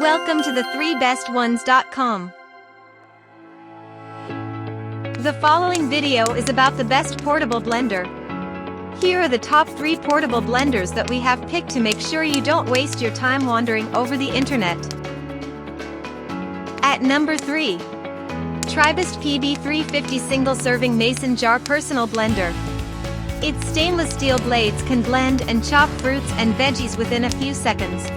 Welcome to the 3bestones.com. The following video is about the best portable blender. Here are the top 3 portable blenders that we have picked to make sure you don't waste your time wandering over the internet. At number 3. Tribest PB350 Single-Serving Mason Jar Personal Blender. Its stainless steel blades can blend and chop fruits and veggies within a few seconds.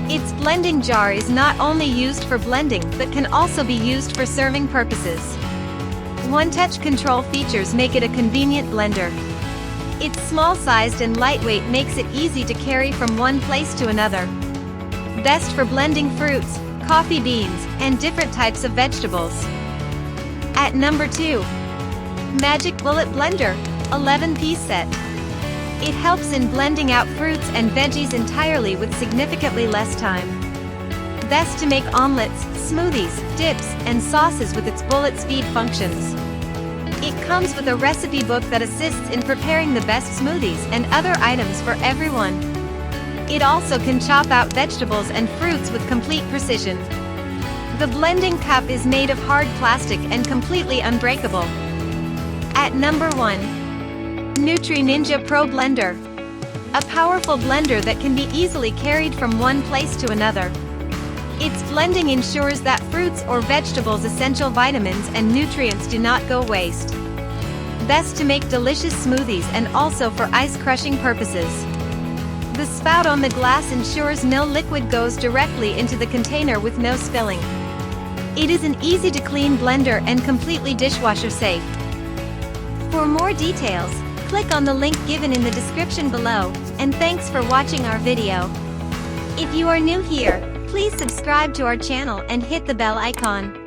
Its blending jar is not only used for blending but can also be used for serving purposes. One-touch control features make it a convenient blender. Its small-sized and lightweight makes it easy to carry from one place to another. Best for blending fruits, coffee beans, and different types of vegetables. At number 2. Magic Bullet Blender, 11-piece set. It helps in blending out fruits and veggies entirely with significantly less time. Best to make omelets, smoothies, dips, and sauces with its bullet speed functions. It comes with a recipe book that assists in preparing the best smoothies and other items for everyone. It also can chop out vegetables and fruits with complete precision. The blending cup is made of hard plastic and completely unbreakable. At number 1. Nutri Ninja Pro Blender. A powerful blender that can be easily carried from one place to another. Its blending ensures that fruits or vegetables' essential vitamins and nutrients do not go waste. Best to make delicious smoothies and also for ice crushing purposes. The spout on the glass ensures no liquid goes directly into the container with no spilling. It is an easy-to-clean blender and completely dishwasher safe. For more details, click on the link given in the description below, and thanks for watching our video. If you are new here, please subscribe to our channel and hit the bell icon.